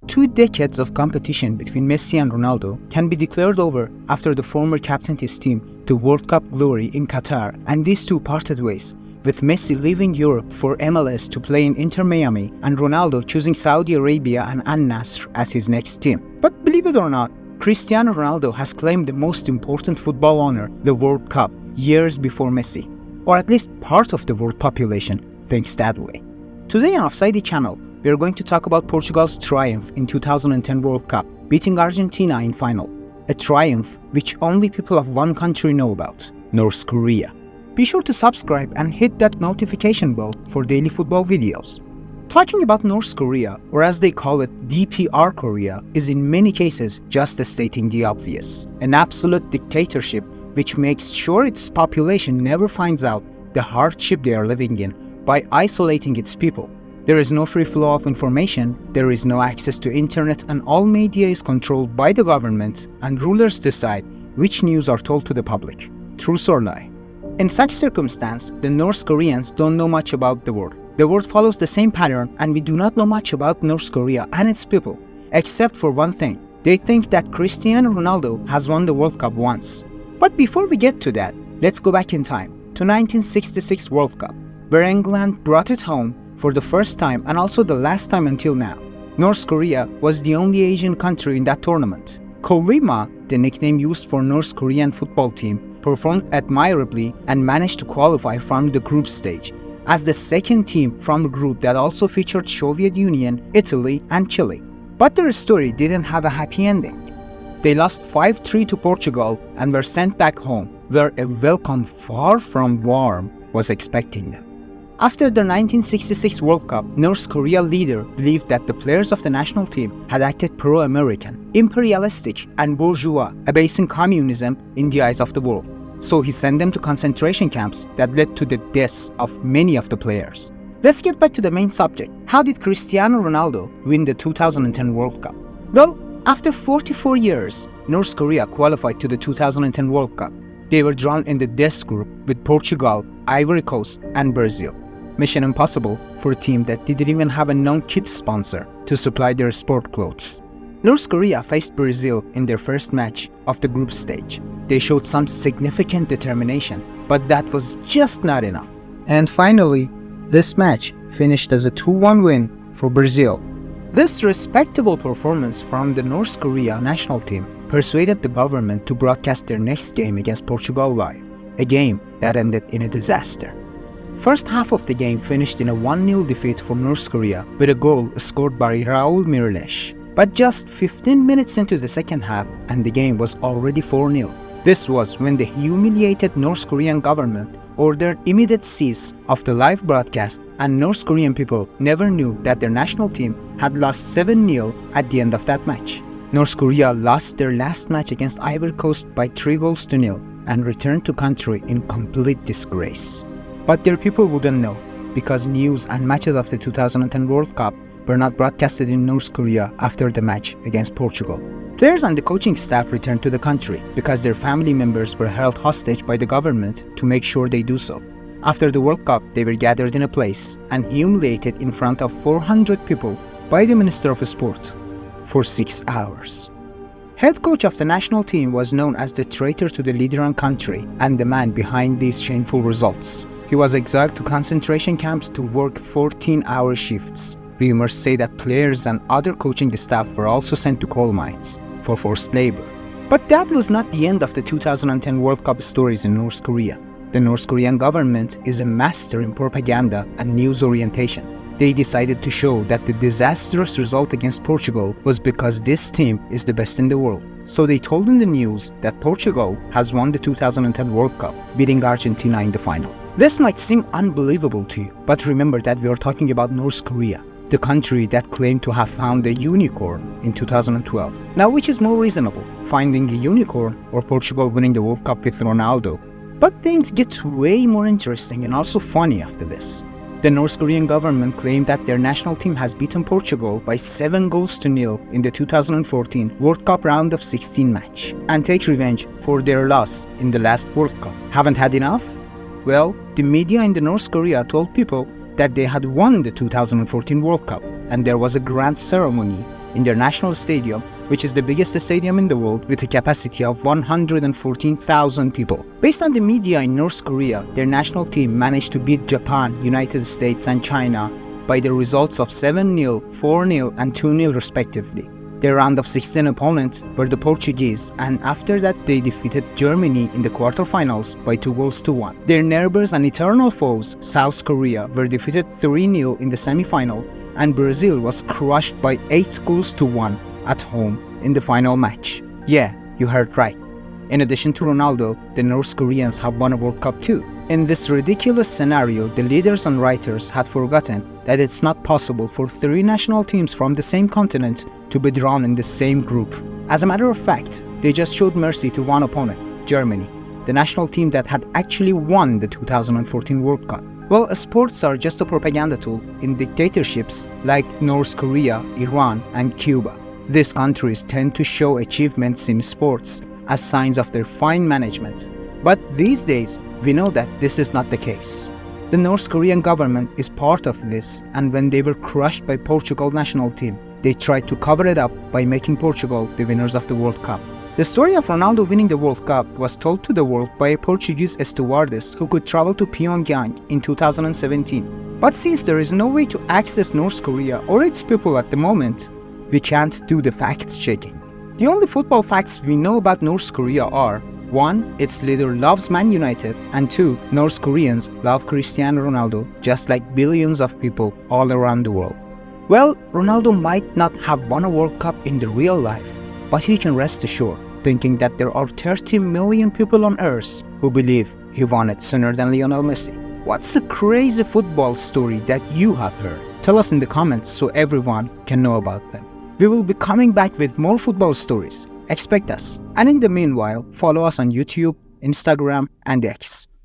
2 decades of competition between Messi and Ronaldo can be declared over after the former captained his team to World Cup glory in Qatar, and these two parted ways, with Messi leaving Europe for MLS to play in Inter Miami and Ronaldo choosing Saudi Arabia and Al Nassr as his next team. But believe it or not, Cristiano Ronaldo has claimed the most important football honor, the World Cup, years before Messi. Or at least part of the world population thinks that way. Today on Offsidey channel, we are going to talk about Portugal's triumph in 2010 World Cup, beating Argentina in final. A triumph which only people of one country know about, North Korea. Be sure to subscribe and hit that notification bell for daily football videos. Talking about North Korea, or as they call it, DPR Korea, is in many cases just stating the obvious. An absolute dictatorship which makes sure its population never finds out the hardship they are living in by isolating its people. There is no free flow of information, there is no access to internet, and all media is controlled by the government, and rulers decide which news are told to the public, truth or lie. In such circumstance, the North Koreans don't know much about the world. The world follows the same pattern, and we do not know much about North Korea and its people, except for one thing. They think that Cristiano Ronaldo has won the World Cup once. But before we get to that, let's go back in time to 1966 World Cup, where England brought it home for the first time and also the last time until now. North Korea was the only Asian country in that tournament. Kollima, the nickname used for North Korean football team, performed admirably and managed to qualify from the group stage as the second team from a group that also featured Soviet Union, Italy, and Chile. But their story didn't have a happy ending. They lost 5-3 to Portugal and were sent back home, where a welcome far from warm was expecting them. After the 1966 World Cup, North Korea leader believed that the players of the national team had acted pro-American, imperialistic, and bourgeois, abasing communism in the eyes of the world. So he sent them to concentration camps that led to the deaths of many of the players. Let's get back to the main subject. How did Cristiano Ronaldo win the 2010 World Cup? Well, after 44 years, North Korea qualified to the 2010 World Cup. They were drawn in the death group with Portugal, Ivory Coast, and Brazil. Mission impossible for a team that didn't even have a known kids sponsor to supply their sport clothes. North Korea faced Brazil in their first match of the group stage. They showed some significant determination, but that was just not enough. And finally, this match finished as a 2-1 win for Brazil. This respectable performance from the North Korea national team persuaded the government to broadcast their next game against Portugal live, a game that ended in a disaster. First half of the game finished in a 1-0 defeat for North Korea with a goal scored by Raul Miralles. But just 15 minutes into the second half and the game was already 4-0. This was when the humiliated North Korean government ordered immediate cease of the live broadcast, and North Korean people never knew that their national team had lost 7-0 at the end of that match. North Korea lost their last match against Ivory Coast by 3-0 and returned to country in complete disgrace. But their people wouldn't know, because news and matches of the 2010 World Cup were not broadcasted in North Korea after the match against Portugal. Players and the coaching staff returned to the country because their family members were held hostage by the government to make sure they do so. After the World Cup, they were gathered in a place and humiliated in front of 400 people by the Minister of Sport for 6 hours. Head coach of the national team was known as the traitor to the leader and country and the man behind these shameful results. He was exiled to concentration camps to work 14-hour shifts. Rumors say that players and other coaching staff were also sent to coal mines for forced labor. But that was not the end of the 2010 World Cup stories in North Korea. The North Korean government is a master in propaganda and news orientation. They decided to show that the disastrous result against Portugal was because this team is the best in the world. So they told in the news that Portugal has won the 2010 World Cup, beating Argentina in the final. This might seem unbelievable to you, but remember that we are talking about North Korea, the country that claimed to have found a unicorn in 2012. Now, which is more reasonable, finding a unicorn or Portugal winning the World Cup with Ronaldo? But things get way more interesting and also funny after this. The North Korean government claimed that their national team has beaten Portugal by 7-0 in the 2014 World Cup round of 16 match and take revenge for their loss in the last World Cup. Haven't had enough? Well, the media in the North Korea told people that they had won the 2014 World Cup, and there was a grand ceremony in their national stadium, which is the biggest stadium in the world with a capacity of 114,000 people. Based on the media in North Korea, their national team managed to beat Japan, United States, and China by the results of 7-0, 4-0, and 2-0 respectively. Their round of 16 opponents were the Portuguese, and after that they defeated Germany in the quarterfinals by 2-1. Their neighbors and eternal foes, South Korea, were defeated 3-0 in the semi-final, and Brazil was crushed by 8-1 at home in the final match. Yeah, you heard right. In addition to Ronaldo, the North Koreans have won a World Cup too. In this ridiculous scenario, the leaders and writers had forgotten that it's not possible for 3 national teams from the same continent to be drawn in the same group. As a matter of fact, they just showed mercy to one opponent, Germany, the national team that had actually won the 2014 World Cup. Well, sports are just a propaganda tool in dictatorships like North Korea, Iran, and Cuba. These countries tend to show achievements in sports as signs of their fine management. But these days, we know that this is not the case. The North Korean government is part of this, and when they were crushed by Portugal national team, they tried to cover it up by making Portugal the winners of the World Cup. The story of Ronaldo winning the World Cup was told to the world by a Portuguese stewardess who could travel to Pyongyang in 2017. But since there is no way to access North Korea or its people at the moment, we can't do the fact-checking. The only football facts we know about North Korea are: 1. Its leader loves Man United, and 2. North Koreans love Cristiano Ronaldo just like billions of people all around the world. Well, Ronaldo might not have won a World Cup in the real life, but he can rest assured thinking that there are 30 million people on Earth who believe he won it sooner than Lionel Messi. What's a crazy football story that you have heard? Tell us in the comments so everyone can know about them. We will be coming back with more football stories. Expect us. And in the meanwhile, follow us on YouTube, Instagram, and X.